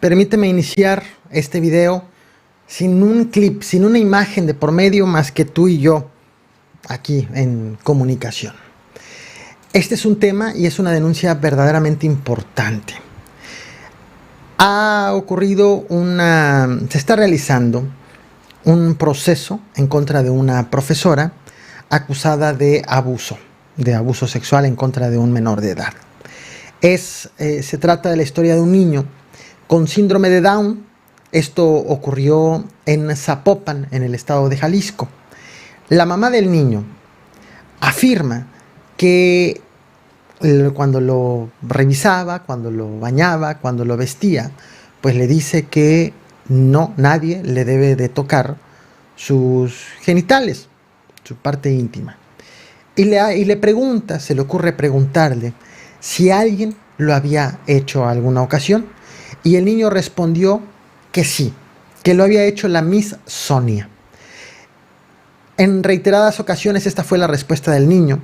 Permíteme iniciar este video sin un clip, sin una imagen de por medio más que tú y yo aquí en comunicación. Este es un tema y es una denuncia verdaderamente importante. Se está realizando un proceso en contra de una profesora acusada de abuso sexual en contra de un menor de edad. Se trata de la historia de un niño con síndrome de Down. Esto ocurrió en Zapopan, en el estado de Jalisco. La mamá del niño afirma que cuando lo revisaba, cuando lo bañaba, cuando lo vestía, pues le dice que nadie le debe de tocar sus genitales, su parte íntima. Y le pregunta, se le ocurre preguntarle si alguien lo había hecho alguna ocasión, y el niño respondió que sí, que lo había hecho la Miss Sonia. En reiteradas ocasiones esta fue la respuesta del niño.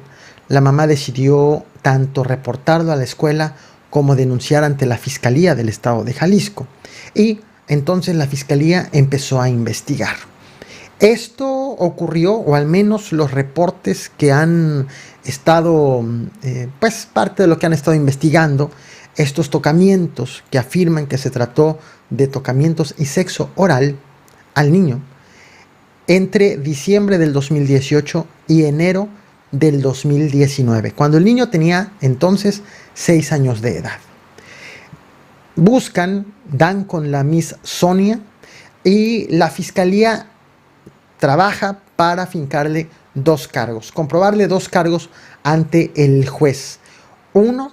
La mamá decidió tanto reportarlo a la escuela como denunciar ante la Fiscalía del Estado de Jalisco. Y entonces la Fiscalía empezó a investigar. Esto ocurrió, o al menos los reportes que han estado, parte de lo que han estado investigando, estos tocamientos que afirman que se trató de tocamientos y sexo oral al niño entre diciembre del 2018 y enero del 2019, cuando el niño tenía entonces 6 años de edad. Dan con la Miss Sonia y la Fiscalía trabaja para fincarle 2 cargos, comprobarle 2 cargos ante el juez. Uno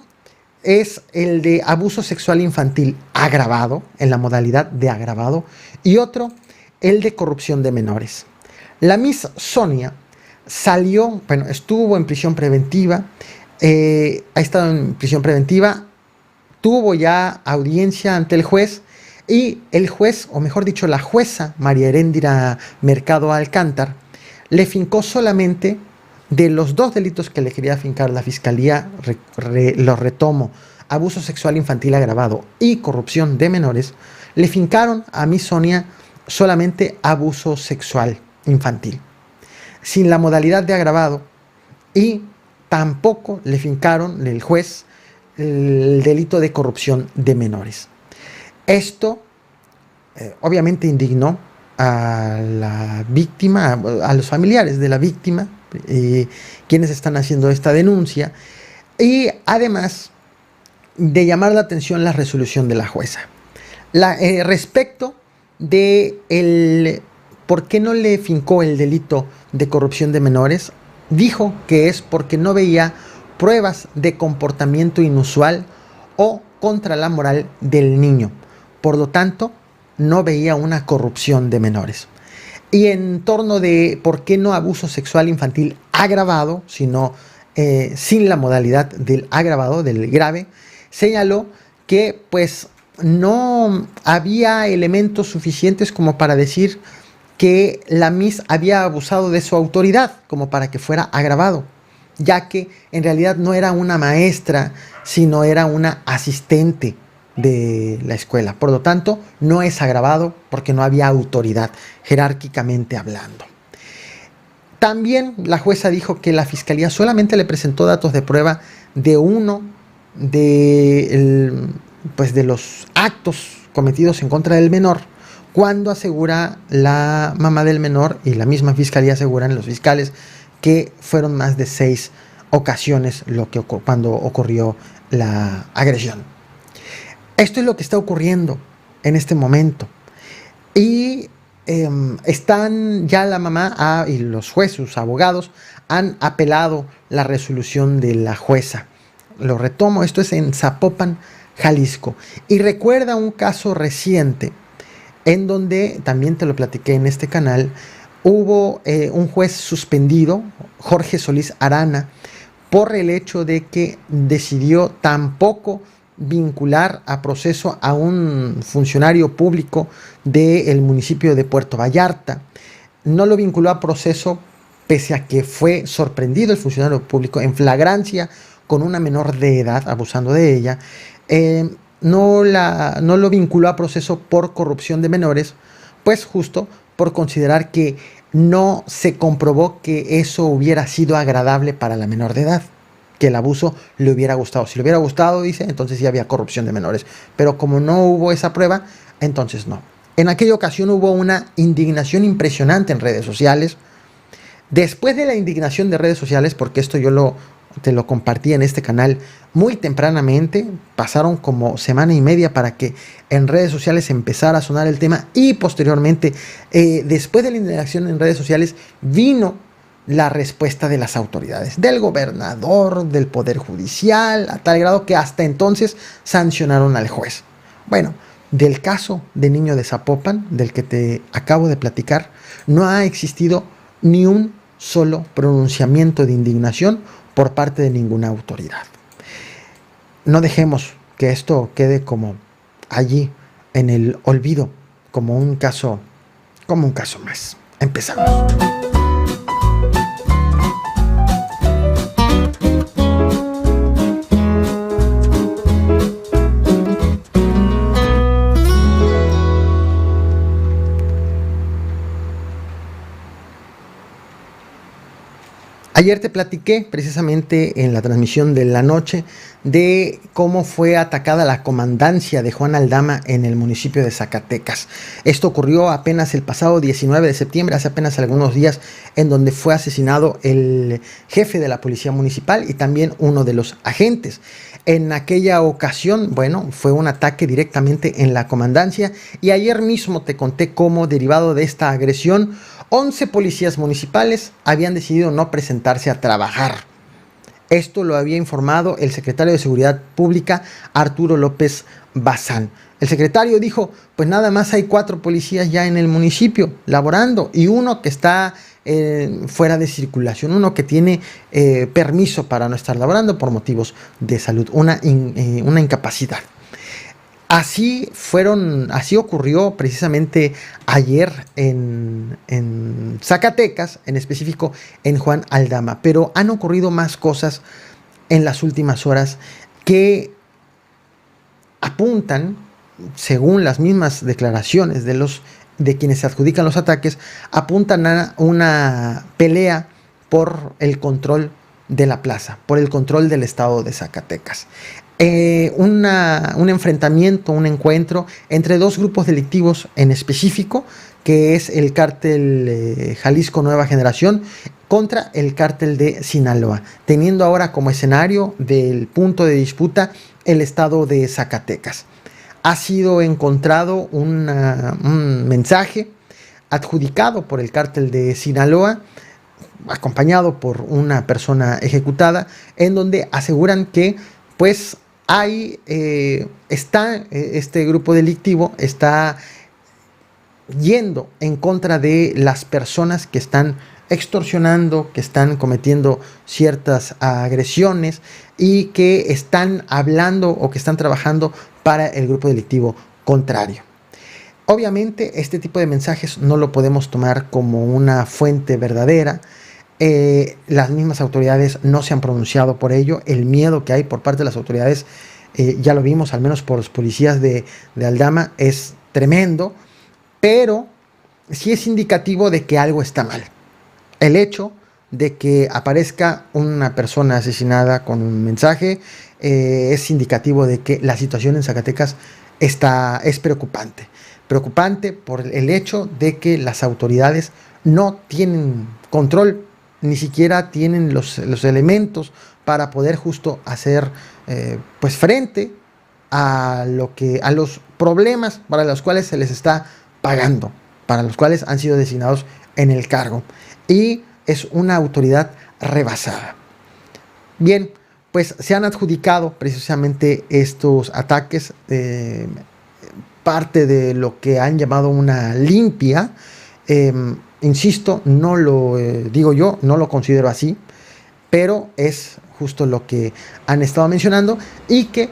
es el de abuso sexual infantil agravado, en la modalidad de agravado, y otro, el de corrupción de menores. La Miss Sonia estuvo en prisión preventiva, ha estado en prisión preventiva, tuvo ya audiencia ante el juez, y el juez, o mejor dicho, la jueza María Heréndira Mercado Alcántar, le fincó solamente de los 2 delitos que le quería fincar la Fiscalía, los retomo, abuso sexual infantil agravado y corrupción de menores, le fincaron a Miss Sonia solamente abuso sexual infantil, sin la modalidad de agravado, y tampoco le fincaron el juez el delito de corrupción de menores. Esto obviamente indignó a la víctima, a los familiares de la víctima, quienes están haciendo esta denuncia, y además de llamar la atención la resolución de la jueza. Respecto de por qué no le fincó el delito de corrupción de menores, dijo que es porque no veía pruebas de comportamiento inusual o contra la moral del niño. Por lo tanto, no veía una corrupción de menores. Y en torno de por qué no abuso sexual infantil agravado, sino sin la modalidad del agravado, del grave, señaló que pues no había elementos suficientes como para decir que la Miss había abusado de su autoridad como para que fuera agravado, ya que en realidad no era una maestra, sino era una asistente de la escuela. Por lo tanto, no es agravado porque no había autoridad, jerárquicamente hablando. También la jueza dijo que la Fiscalía solamente le presentó datos de prueba de uno de los actos cometidos en contra del menor, cuando asegura la mamá del menor y la misma Fiscalía aseguran los fiscales que fueron más de 6 ocasiones cuando ocurrió la agresión. Esto es lo que está ocurriendo en este momento. Y están ya la mamá y los jueces, sus abogados, han apelado la resolución de la jueza. Lo retomo, esto es en Zapopan, Jalisco. Y recuerda un caso reciente en donde, también te lo platiqué en este canal, hubo un juez suspendido, Jorge Solís Arana, por el hecho de que decidió tampoco vincular a proceso a un funcionario público del municipio de Puerto Vallarta. No lo vinculó a proceso pese a que fue sorprendido el funcionario público en flagrancia con una menor de edad, abusando de ella. no lo vinculó a proceso por corrupción de menores, pues justo por considerar que no se comprobó que eso hubiera sido agradable para la menor de edad, que el abuso le hubiera gustado. Si le hubiera gustado, dice, entonces sí había corrupción de menores. Pero como no hubo esa prueba, entonces no. En aquella ocasión hubo una indignación impresionante en redes sociales. Después de la indignación de redes sociales, porque esto te lo compartí en este canal muy tempranamente, pasaron como semana y media para que en redes sociales empezara a sonar el tema, y posteriormente, después de la indignación en redes sociales, vino la respuesta de las autoridades, del gobernador, del Poder Judicial, a tal grado que hasta entonces sancionaron al juez. Bueno, del caso de Niño de Zapopan, del que te acabo de platicar, no ha existido ni un solo pronunciamiento de indignación por parte de ninguna autoridad. No dejemos que esto quede como allí en el olvido, como un caso más. Empezamos. Ayer te platiqué precisamente en la transmisión de la noche de cómo fue atacada la comandancia de Juan Aldama en el municipio de Zacatecas. Esto ocurrió apenas el pasado 19 de septiembre, hace apenas algunos días, en donde fue asesinado el jefe de la policía municipal y también uno de los agentes. En aquella ocasión, bueno, fue un ataque directamente en la comandancia, y ayer mismo te conté cómo, derivado de esta agresión, 11 policías municipales habían decidido no presentarse a trabajar. Esto lo había informado el secretario de Seguridad Pública, Arturo López Bazán. El secretario dijo, pues nada más hay 4 policías ya en el municipio laborando, y uno que está fuera de circulación, uno que tiene permiso para no estar laborando por motivos de salud, una incapacidad. Así ocurrió precisamente ayer en Zacatecas, en específico en Juan Aldama. Pero han ocurrido más cosas en las últimas horas que apuntan, según las mismas declaraciones de quienes se adjudican los ataques, apuntan a una pelea por el control de la plaza, por el control del estado de Zacatecas. Un enfrentamiento, un encuentro entre 2 grupos delictivos en específico, que es el cártel Jalisco Nueva Generación contra el cártel de Sinaloa, teniendo ahora como escenario del punto de disputa el estado de Zacatecas. Ha sido encontrado un mensaje adjudicado por el cártel de Sinaloa, acompañado por una persona ejecutada, en donde aseguran que pues este grupo delictivo está yendo en contra de las personas que están extorsionando, que están cometiendo ciertas agresiones y que están hablando o que están trabajando para el grupo delictivo contrario. Obviamente este tipo de mensajes no lo podemos tomar como una fuente verdadera. Las mismas autoridades no se han pronunciado por ello. El miedo que hay por parte de las autoridades, ya lo vimos, al menos por los policías de Aldama, es tremendo, pero sí es indicativo de que algo está mal. El hecho de que aparezca una persona asesinada con un mensaje es indicativo de que la situación en Zacatecas es preocupante. Preocupante por el hecho de que las autoridades no tienen control, ni siquiera tienen los elementos para poder justo hacer pues frente a los problemas para los cuales se les está pagando, para los cuales han sido designados en el cargo, y es una autoridad rebasada. Bien, pues se han adjudicado precisamente estos ataques, parte de lo que han llamado una limpia. Insisto, no lo digo yo, no lo considero así, pero es justo lo que han estado mencionando, y que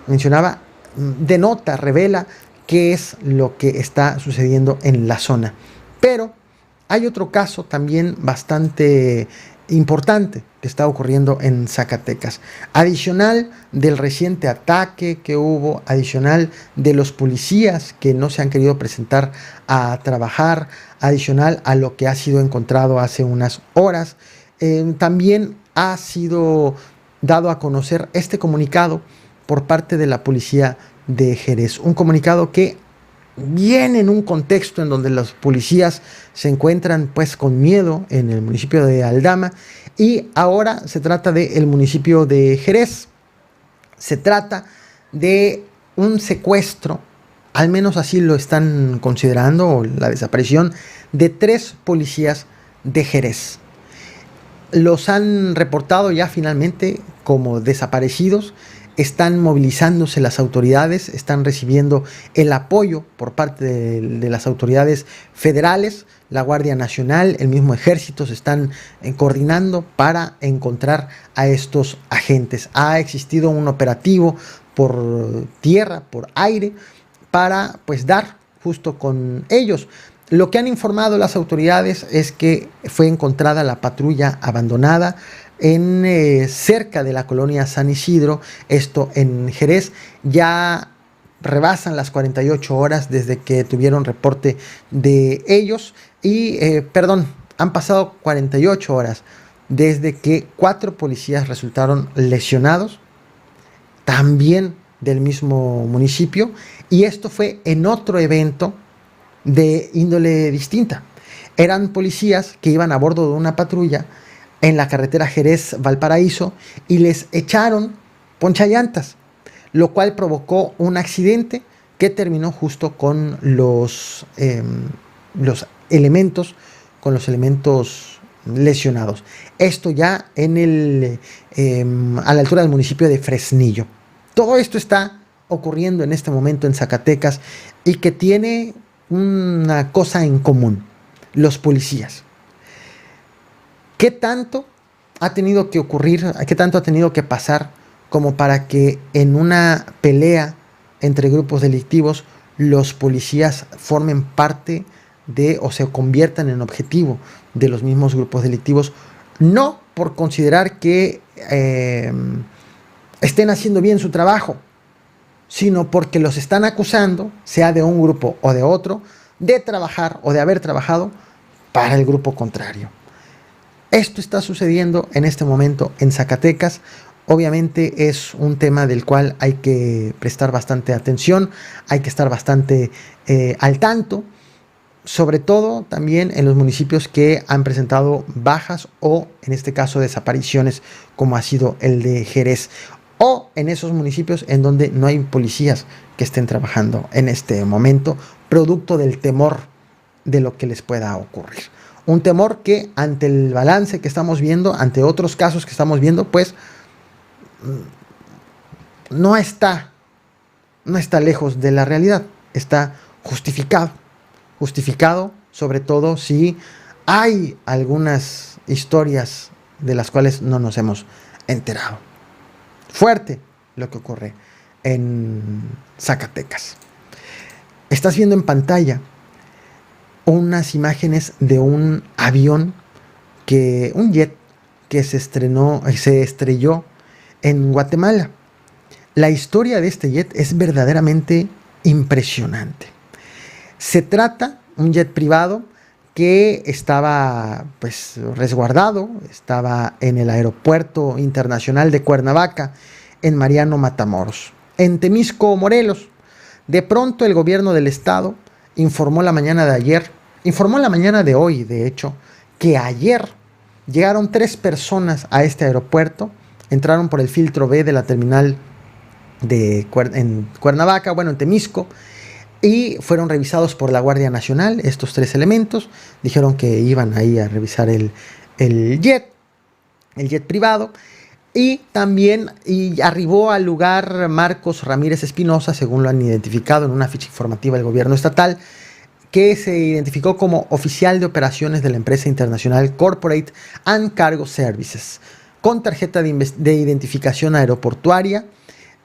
mencionaba, denota, revela qué es lo que está sucediendo en la zona. Pero hay otro caso también bastante importante que está ocurriendo en Zacatecas. Adicional del reciente ataque que hubo, adicional de los policías que no se han querido presentar a trabajar, adicional a lo que ha sido encontrado hace unas horas, también ha sido dado a conocer este comunicado por parte de la policía de Jerez. Un comunicado que viene en un contexto en donde los policías se encuentran pues con miedo en el municipio de Aldama, y ahora se trata del municipio de Jerez. Se trata de un secuestro, al menos así lo están considerando, la desaparición de 3 policías de Jerez. Los han reportado ya finalmente como desaparecidos. Están movilizándose las autoridades, están recibiendo el apoyo por parte de las autoridades federales, la Guardia Nacional, el mismo Ejército se están coordinando para encontrar a estos agentes. Ha existido un operativo por tierra, por aire, para pues dar justo con ellos. Lo que han informado las autoridades es que fue encontrada la patrulla abandonada cerca de la colonia San Isidro, esto en Jerez. Ya rebasan las 48 horas desde que tuvieron reporte de ellos y, han pasado 48 horas desde que 4 policías resultaron lesionados, también del mismo municipio, y esto fue en otro evento de índole distinta. Eran policías que iban a bordo de una patrulla en la carretera Jerez-Valparaíso y les echaron ponchallantas, lo cual provocó un accidente que terminó justo con los elementos lesionados. Esto ya a la altura del municipio de Fresnillo. Todo esto está ocurriendo en este momento en Zacatecas y que tiene una cosa en común: los policías. ¿Qué tanto ha tenido que ocurrir, qué tanto ha tenido que pasar como para que en una pelea entre grupos delictivos los policías formen parte de o se conviertan en objetivo de los mismos grupos delictivos? No por considerar que estén haciendo bien su trabajo, sino porque los están acusando, sea de un grupo o de otro, de trabajar o de haber trabajado para el grupo contrario. Esto está sucediendo en este momento en Zacatecas. Obviamente es un tema del cual hay que prestar bastante atención, hay que estar bastante al tanto, sobre todo también en los municipios que han presentado bajas o, en este caso, desapariciones, como ha sido el de Jerez, o en esos municipios en donde no hay policías que estén trabajando en este momento, producto del temor de lo que les pueda ocurrir. Un temor que, ante el balance que estamos viendo, ante otros casos que estamos viendo, pues no está lejos de la realidad, está justificado, sobre todo si hay algunas historias de las cuales no nos hemos enterado. Fuerte lo que ocurre en Zacatecas. Estás viendo en pantalla unas imágenes de un avión, un jet que se estrelló en Guatemala. La historia de este jet es verdaderamente impresionante. Se trata de un jet privado que estaba pues resguardado, estaba en el Aeropuerto Internacional de Cuernavaca, en Mariano Matamoros, en Temisco, Morelos. De pronto el gobierno del estado informó la mañana de hoy, de hecho, que ayer llegaron 3 personas a este aeropuerto, entraron por el filtro B de la terminal en Cuernavaca, en Temisco, y fueron revisados por la Guardia Nacional. Estos 3 elementos dijeron que iban ahí a revisar el jet privado, y también arribó al lugar Marcos Ramírez Espinosa, según lo han identificado en una ficha informativa del gobierno estatal, que se identificó como oficial de operaciones de la empresa internacional Corporate and Cargo Services, con tarjeta de identificación aeroportuaria,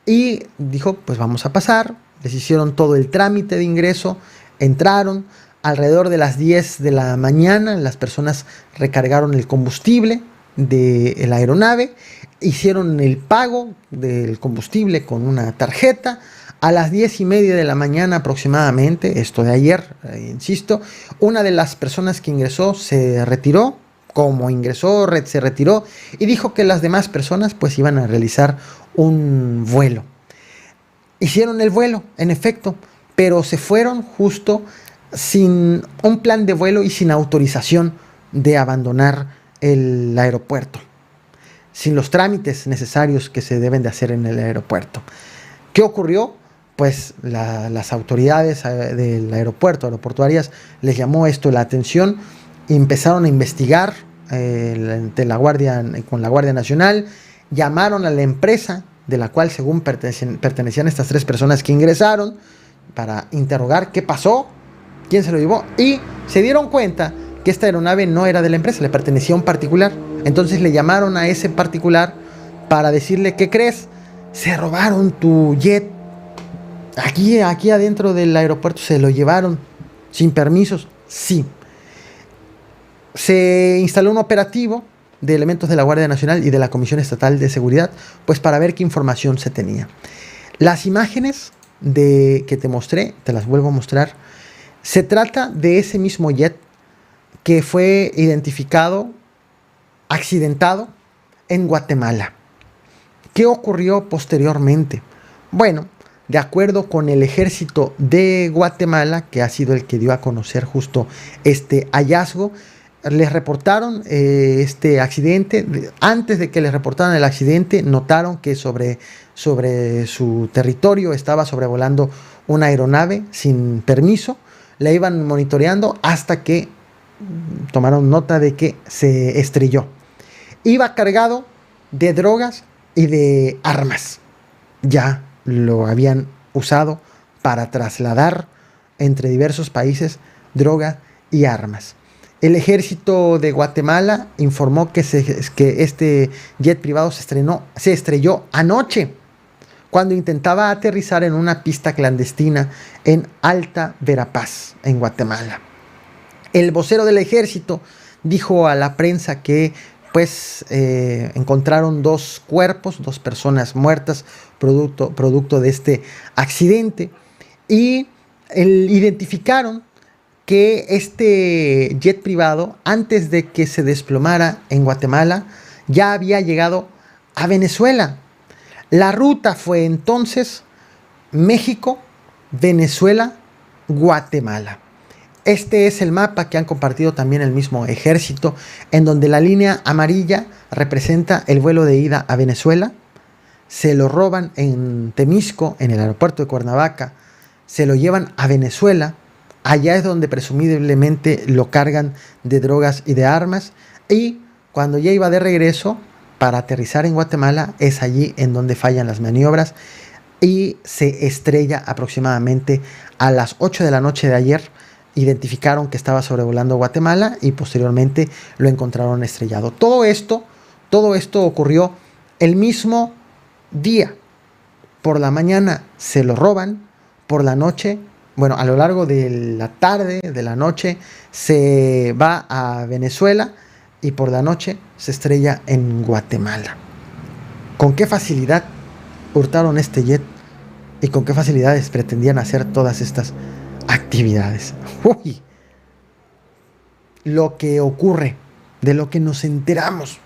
y dijo, pues vamos a pasar. Les hicieron todo el trámite de ingreso, entraron. Alrededor de las 10 de la mañana las personas recargaron el combustible, de la aeronave, hicieron el pago del combustible con una tarjeta. A las 10:30 de la mañana aproximadamente, esto de ayer, insisto, una de las personas que ingresó se retiró. Como ingresó, se retiró y dijo que las demás personas pues iban a realizar un vuelo. Hicieron el vuelo, en efecto, pero se fueron justo sin un plan de vuelo y sin autorización de abandonar el aeropuerto, sin los trámites necesarios que se deben de hacer en el aeropuerto. ¿Qué ocurrió? Pues las autoridades del aeropuerto, aeroportuarias, les llamó esto la atención y empezaron a investigar con la Guardia Nacional. Llamaron a la empresa de la cual según pertenecían estas 3 personas que ingresaron para interrogar qué pasó, quién se lo llevó, y se dieron cuenta que esta aeronave no era de la empresa, le pertenecía a un particular. Entonces le llamaron a ese particular para decirle: ¿qué crees? Se robaron tu jet. Aquí adentro del aeropuerto se lo llevaron sin permisos. Sí. Se instaló un operativo de elementos de la Guardia Nacional y de la Comisión Estatal de Seguridad, pues para ver qué información se tenía. Las imágenes que te mostré, te las vuelvo a mostrar. Se trata de ese mismo jet que fue identificado accidentado en Guatemala. ¿Qué ocurrió posteriormente? Bueno, de acuerdo con el ejército de Guatemala, que ha sido el que dio a conocer justo este hallazgo, les reportaron este accidente. Antes de que les reportaran el accidente, notaron que sobre su territorio estaba sobrevolando una aeronave sin permiso. La iban monitoreando hasta que tomaron nota de que se estrelló. Iba cargado de drogas y de armas. Ya lo habían usado para trasladar entre diversos países droga y armas. El ejército de Guatemala informó que este jet privado se estrelló anoche cuando intentaba aterrizar en una pista clandestina en Alta Verapaz, en Guatemala. El vocero del ejército dijo a la prensa que encontraron 2 cuerpos, 2 personas muertas producto de este accidente, y identificaron que este jet privado, antes de que se desplomara en Guatemala, ya había llegado a Venezuela. La ruta fue entonces México, Venezuela, Guatemala. Este es el mapa que han compartido también el mismo ejército, en donde la línea amarilla representa el vuelo de ida a Venezuela. Se lo roban en Temisco, en el aeropuerto de Cuernavaca, se lo llevan a Venezuela. Allá es donde presumiblemente lo cargan de drogas y de armas, y cuando ya iba de regreso para aterrizar en Guatemala, es allí en donde fallan las maniobras y se estrella aproximadamente a las 8 de la noche de ayer. Identificaron que estaba sobrevolando Guatemala y posteriormente lo encontraron estrellado. Todo esto ocurrió el mismo día. Por la mañana se lo roban, por la noche, a lo largo de la tarde, de la noche, se va a Venezuela y por la noche se estrella en Guatemala. ¿Con qué facilidad hurtaron este jet y con qué facilidades pretendían hacer todas estas actividades? Uy, lo que ocurre, de lo que nos enteramos.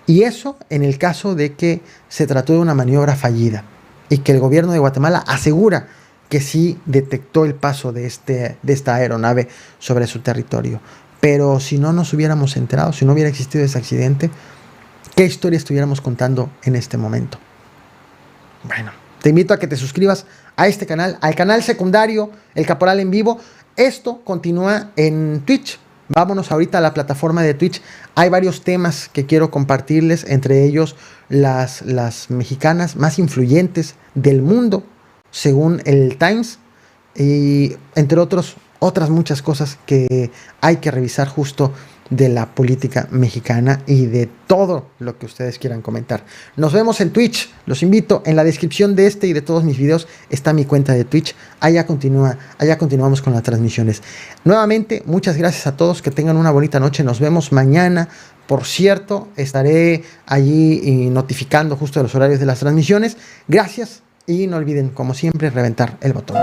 Y eso en el caso de que se trató de una maniobra fallida y que el gobierno de Guatemala asegura que sí detectó el paso de esta aeronave sobre su territorio. Pero si no nos hubiéramos enterado, si no hubiera existido ese accidente, ¿qué historia estuviéramos contando en este momento? Bueno, te invito a que te suscribas a este canal, al canal secundario, El Caporal en Vivo. Esto continúa en Twitch. Vámonos ahorita a la plataforma de Twitch. Hay varios temas que quiero compartirles, entre ellos las mexicanas más influyentes del mundo, según el Times, y entre otras muchas cosas que hay que revisar justo de la política mexicana y de todo lo que ustedes quieran comentar. Nos vemos en Twitch, los invito, en la descripción de este y de todos mis videos está mi cuenta de Twitch, allá continuamos con las transmisiones. Nuevamente, muchas gracias a todos, que tengan una bonita noche, nos vemos mañana. Por cierto, estaré allí notificando justo los horarios de las transmisiones. Gracias y no olviden, como siempre, reventar el botón.